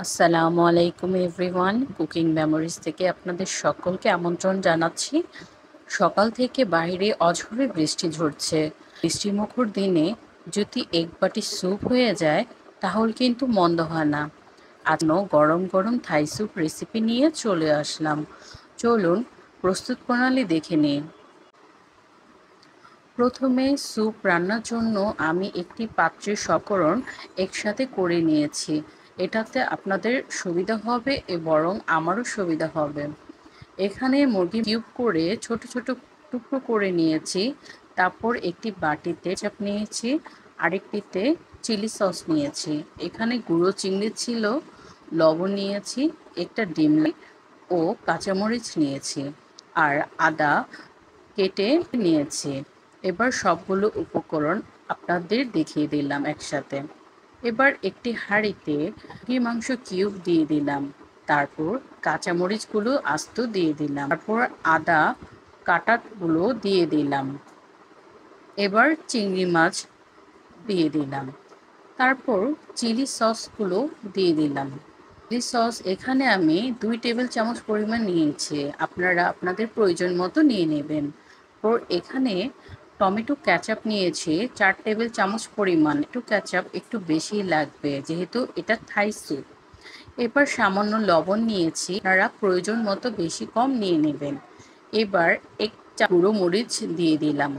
আসসালামু আলাইকুম everyone. Cooking memories থেকে আপনাদের সকলকে আমন্ত্রণ জানাচ্ছি। সকাল থেকে বাইরে অঝরে বৃষ্টি ঝরছে। বৃষ্টিমুখর দিনে যদি এক বাটি স্যুপ হয়ে যায় তাহলে কিন্তু মন্দ হয় না। আজ গরম গরম থাই স্যুপ রেসিপি নিয়ে চলে আসলাম। চলুন প্রস্তুত প্রণালী দেখে নিই। প্রথমে স্যুপ রান্নার জন্য আমি একটি পাত্রে সকরণ একসাথে করে নিয়েছি। এটাতে আপনাদের সুবিধা হবে বরং আমারও সুবিধা হবে। এখানে মুরগি কিউব করে ছোট ছোট টুকরো করে নিয়েছি। তারপর একটি বাটিতে চাপ নিয়েছি, আরেকটিতে চিলি সস নিয়েছি। এখানে গুঁড়ো চিংড়ি ছিল, লবণ নিয়েছি, একটা ডিম ও কাঁচামরিচ নিয়েছি আর আদা কেটে নিয়েছি। এবার সবগুলো উপকরণ আপনাদের দেখিয়ে দিলাম একসাথে। এবার একটি হাঁড়িতে মুরগির মাংস কিউব দিয়ে দিলাম, তারপর কাঁচামরিচগুলো আস্ত দিয়ে দিলাম, তারপর আদা কাটাগুলো দিয়ে দিলাম। এবার চিংড়ি মাছ দিয়ে দিলাম, তারপর চিলি সসগুলো দিয়ে দিলাম। চিলি সস এখানে আমি 2 টেবিল চামচ পরিমাণ নিয়েছি, আপনারা আপনাদের প্রয়োজন মতো নিয়ে নেবেন। তারপর এখানে টমেটো ক্যাচাপ নিয়েছি 4 টেবিল চামচ পরিমাণ। একটু ক্যাচাপ একটু বেশি লাগবে যেহেতু এটা থাই স্যুপ। এবার সামান্য লবণ নিয়েছি, আপনারা প্রয়োজন মতো বেশি কম নিয়ে নেবেন। এবার এক গুঁড়ো মরিচ দিয়ে দিলাম।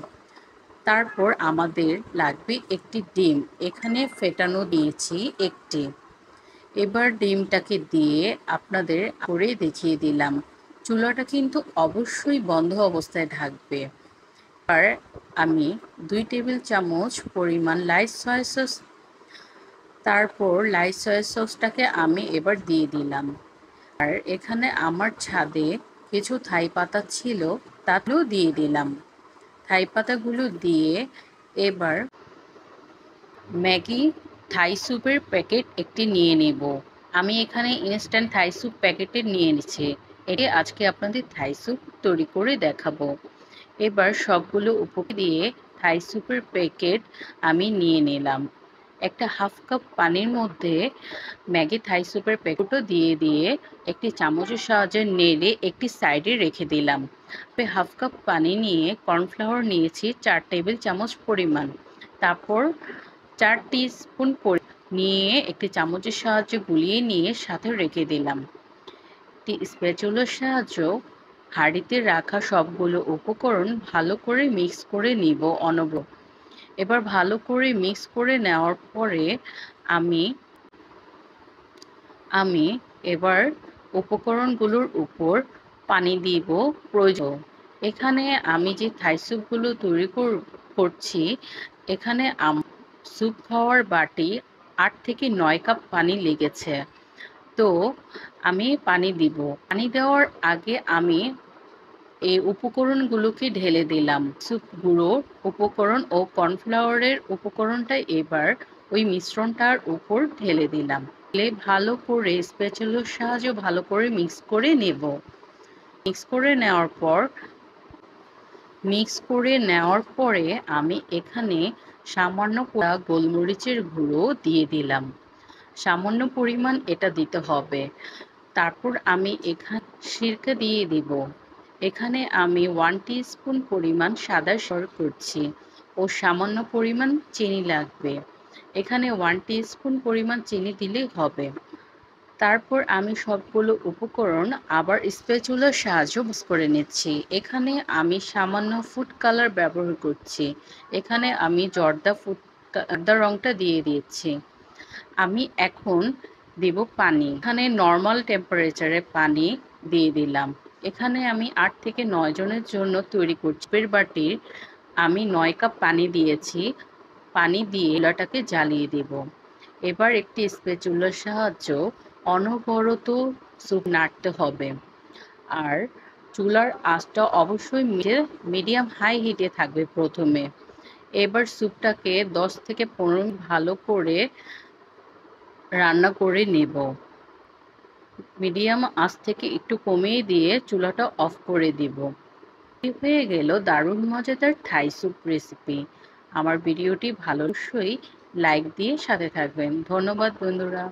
তারপর আমাদের লাগবে একটি ডিম, এখানে ফেটানো দিয়েছি একটি। এবার ডিমটাকে দিয়ে আপনাদের করে দেখিয়ে দিলাম। চুলাটা কিন্তু অবশ্যই বন্ধ অবস্থায় থাকবে। আর আমি 2 টেবিল চামচ পরিমাণ লাইট সয়া সস, তারপর লাইট সয়া সসটাকে আমি এবার দিয়ে দিলাম। আর এখানে আমার ছাদে কিছু থাই পাতা ছিল, তাতেও দিয়ে দিলাম। থাই পাতাগুলো দিয়ে এবার ম্যাগি থাই স্যুপের প্যাকেট একটি নিয়ে নেব। আমি এখানে ইনস্ট্যান্ট থাই স্যুপ প্যাকেটের নিয়ে নিচ্ছি। এটি আজকে আপনাদের থাই স্যুপ তৈরি করে দেখাবো। এবার সবগুলো উপরে দিয়ে থাই স্যুপের প্যাকেট আমি নিয়ে নিলাম। একটা হাফ কাপ পানির মধ্যে ম্যাগি থাই স্যুপের প্যাকেটও দিয়ে একটি চামচের সাহায্যে নেড়ে একটি সাইডে রেখে দিলাম। হাফ কাপ পানি নিয়ে কর্নফ্লাওয়ার নিয়েছি 4 টেবিল চামচ পরিমাণ, তারপর 4 টিস্পুন নিয়ে একটি চামচের সাহায্যে গুলিয়ে নিয়ে সাথে রেখে দিলাম। একটি স্প্যাচুলার সাহায্যে হাঁড়িতে রাখা সবগুলো উপকরণ ভালো করে মিক্স করে নিব অনবরত। এবার ভালো করে মিক্স করে নেওয়ার পরে আমি এবার উপকরণগুলোর উপর পানি দিব প্রয়োজন। এখানে আমি যে থাই স্যুপগুলো তৈরি করছি, এখানে স্যুপ খাওয়ার বাটি 8 থেকে 9 কাপ পানি লেগেছে। তো আমি পানি দিব। পানি দেওয়ার আগে আমি এই উপকরণগুলোকে ঢেলে দিলাম। স্যুপ গুঁড়োর উপকরণ ও কর্নফ্লাওয়ারের উপকরণটা এবার ওই মিশ্রণটার উপর ঢেলে দিলাম। ভালো করে স্প্যাচুলার সাহায্যে ভালো করে মিক্স করে নেব। মিক্স করে নেওয়ার পরে আমি এখানে সামান্য গোলমরিচের গুঁড়ো দিয়ে দিলাম। সামান্য পরিমাণ এটা দিতে হবে। তারপর আমি এখানে সিরকা দিয়ে দিব। এখানে আমি 1 টিস্পুন পরিমাণ সাদা সর করছি ও সামান্য পরিমাণ চিনি লাগবে। এখানে 1 টিস্পুন পরিমাণ চিনি দিলেই হবে। তারপর আমি সবগুলো উপকরণ আবার স্প্যাচুলার সাহায্যে মিক্স করে নিচ্ছি। এখানে আমি সামান্য ফুড কালার ব্যবহার করছি। এখানে আমি জর্দা রংটা দিয়ে দিচ্ছি। আমি এখন দেব পানি। এখানে নর্মাল টেম্পারেচারে পানি দিয়ে দিলাম। এখানে আমি 8 থেকে 9 জনের জন্য তৈরি করছি। বাটির আমি 9 কাপ পানি দিয়েছি। পানি দিয়ে চুলাটাকে জ্বালিয়ে দেব। এবার একটি স্প্যাচুলার সাহায্যে অনবরত স্যুপ নাড়তে হবে। আর চুলার আঁচটা অবশ্যই মিডিয়াম হাই হিটে থাকবে প্রথমে। এবার স্যুপটাকে 10 থেকে 15 মিনিট ভালো করে রান্না করে নেব। মিডিয়াম আঁচ থেকে একটু কমিয়ে দিয়ে চুলাটা অফ করে দিব। হয়ে গেল দারুণ মজাদার থাই স্যুপ রেসিপি। আমার ভিডিওটি ভালো অবশ্যই লাইক দিয়ে সাথে থাকবেন। ধন্যবাদ বন্ধুরা।